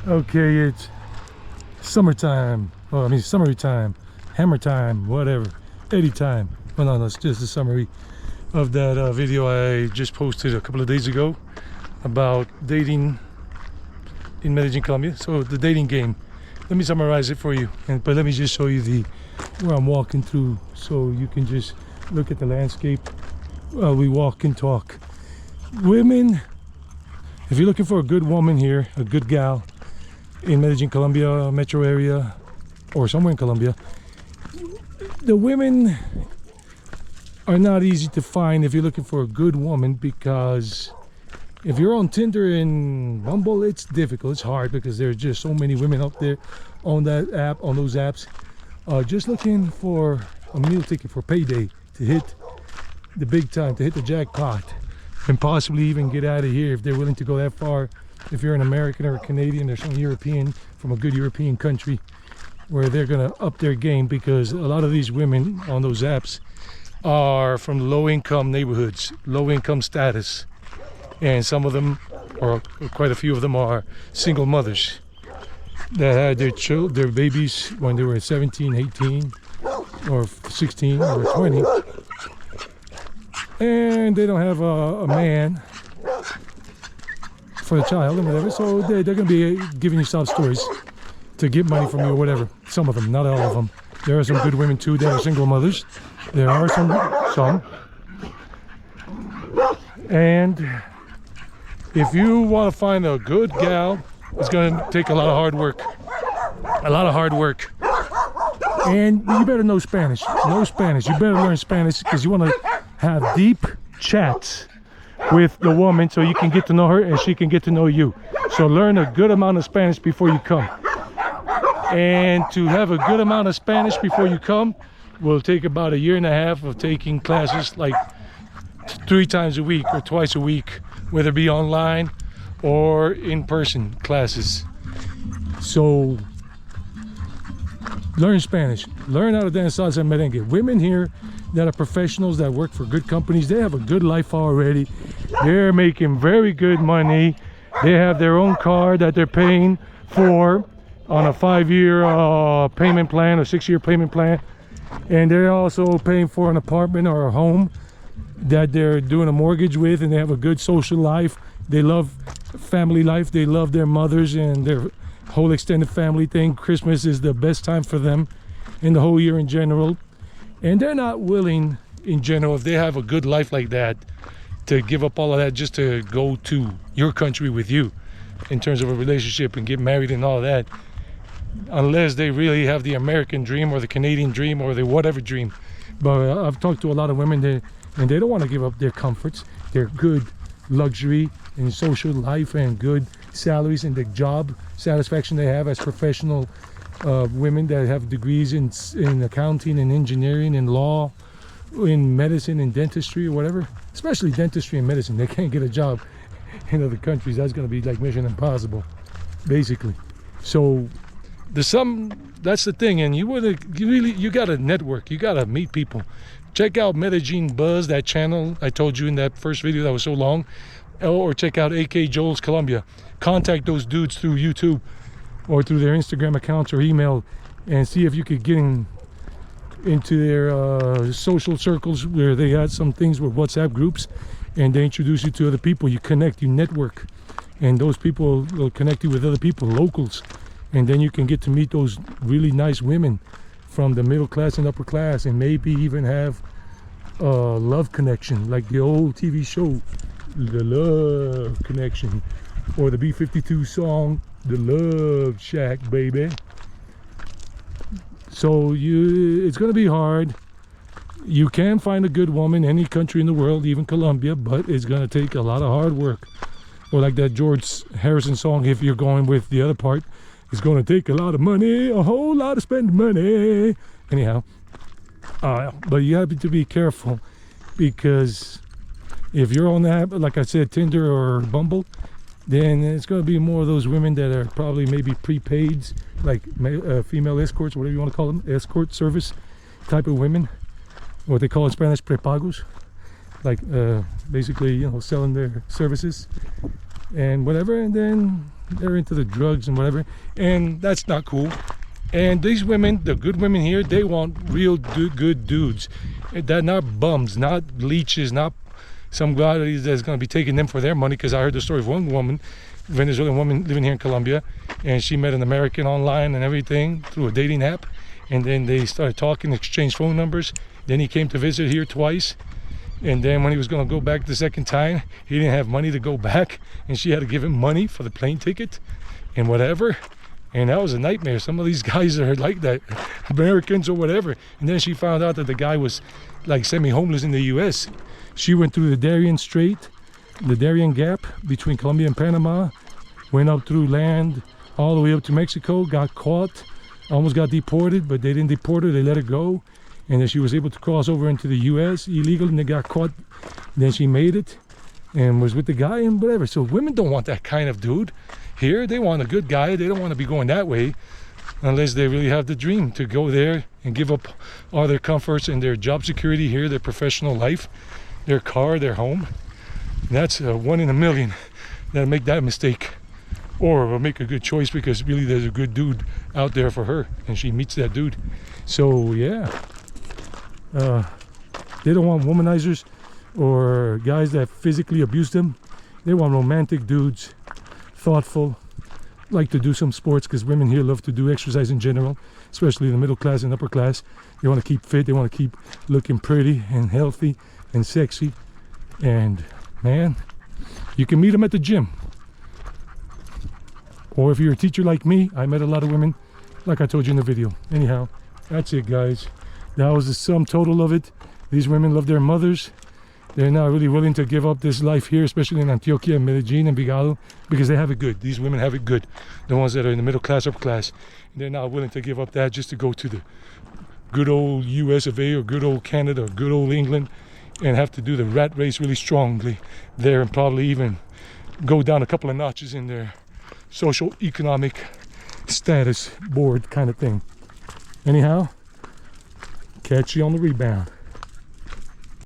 Okay, it's summertime. Oh, I mean summery time, hammer time, whatever, any time. Well, no, that's just a summary of that video I just posted a couple of days ago about dating in Medellin, Colombia. So the dating game. Let me summarize it for you, but let me just show you where I'm walking through, so you can just look at the landscape while we walk and talk. Women, if you're looking for a good woman here, a good gal in Medellin, Colombia metro area, or somewhere in Colombia, the women are not easy to find if you're looking for a good woman, because if you're on Tinder and Bumble, it's difficult, it's hard, because there's just so many women out there on that app, on those apps, just looking for a meal ticket for payday, to hit the big time, to hit the jackpot, and possibly even get out of here if they're willing to go that far. If you're an American or a Canadian or some European from a good European country, where they're gonna up their game, because a lot of these women on those apps are from low-income neighborhoods, low-income status, and some of them, or quite a few of them, are single mothers that had their babies when they were 17, 18, or 16, or 20, and they don't have a man for the child and whatever, so they're going to be giving you sob stories to get money from you or whatever. Some of them, not all of them. There are some good women too that are single mothers. There are some. And if you want to find a good gal, it's going to take a lot of hard work. A lot of hard work. And you better know Spanish. Know Spanish. You better learn Spanish, because you want to have deep chats with the woman, so you can get to know her and she can get to know you. So learn a good amount of Spanish before you come. And to have a good amount of Spanish before you come will take about 1.5 years of taking classes like 3 times a week or twice a week, whether it be online or in-person classes. So learn Spanish, learn how to dance salsa and merengue. Women here that are professionals, that work for good companies, they have a good life already. They're making very good money. They have their own car that they're paying for on a 5-year payment plan or 6-year payment plan, and they're also paying for an apartment or a home that they're doing a mortgage with, and they have a good social life. They love family life. They love their mothers and their whole extended family thing. Christmas is the best time for them in the whole year in general, and they're not willing in general, if they have a good life like that, to give up all of that just to go to your country with you in terms of a relationship and get married and all that, unless they really have the American dream or the Canadian dream or the whatever dream. But I've talked to a lot of women there, and they don't want to give up their comforts, their good luxury and social life and good salaries and the job satisfaction they have as professional women that have degrees in accounting and engineering and law, in medicine and dentistry or whatever. Especially dentistry and medicine. They can't get a job in other countries. That's going to be like mission impossible, basically. So that's the thing, and you got to network, you got to meet people. Check out Medellin Buzz, that channel I told you in that first video that was so long, or check out AK Joel's Colombia. Contact those dudes through YouTube or through their Instagram accounts or email, and see if you could get into their social circles, where they had some things with WhatsApp groups, and they introduce you to other people. You connect, you network, and those people will connect you with other people, locals, and then you can get to meet those really nice women from the middle class and upper class, and maybe even have a love connection, like the old TV show The Love Connection, or the B-52 song The Love Shack, baby. So it's going to be hard. You can find a good woman any country in the world, even Colombia, but it's going to take a lot of hard work. Or like that George Harrison song, if you're going with the other part, it's going to take a lot of money, a whole lot of spend money. Anyhow, but you have to be careful, because if you're on that, like I said, Tinder or Bumble, then it's going to be more of those women that are probably maybe prepaid, like female escorts, whatever you want to call them, escort service type of women, what they call in Spanish prepagos, like basically, selling their services and whatever. And then they're into the drugs and whatever, and that's not cool. And these women, the good women here, they want real good dudes. That not bums, not leeches, not some guy that's going to be taking them for their money. Because I heard the story of one woman, Venezuelan woman living here in Colombia, and she met an American online and everything through a dating app, and then they started talking, exchanged phone numbers. Then he came to visit here twice, and then when he was going to go back the second time, he didn't have money to go back, and she had to give him money for the plane ticket and whatever. And that was a nightmare. Some of these guys are like that, Americans or whatever. And then she found out that the guy was like semi-homeless in the US. She went through the Darien Strait, the Darien Gap between Colombia and Panama, went up through land all the way up to Mexico, got caught, almost got deported, but they didn't deport her, they let her go. And then she was able to cross over into the US illegal, and they got caught. Then she made it and was with the guy and whatever. So women don't want that kind of dude. Here, they want a good guy. They don't want to be going that way unless they really have the dream to go there and give up all their comforts and their job security here, their professional life, their car, their home. And that's 1 in a million that'll make that mistake, or will make a good choice because really there's a good dude out there for her and she meets that dude. So yeah, they don't want womanizers or guys that physically abuse them. They want romantic dudes, thoughtful, like to do some sports, because women here love to do exercise in general, especially the middle class and upper class. They want to keep fit, they want to keep looking pretty and healthy and sexy. And man, you can meet them at the gym, or if you're a teacher like me, I met a lot of women like I told you in the video. Anyhow, that's it guys, that was the sum total of it. These women love their mothers. They're not really willing to give up this life here, especially in Antioquia, Medellin, and Vigado, because they have it good. These women have it good. The ones that are in the middle class, upper class, they're not willing to give up that just to go to the good old US of A or good old Canada or good old England and have to do the rat race really strongly there and probably even go down a couple of notches in their social economic status board kind of thing. Anyhow, catch you on the rebound.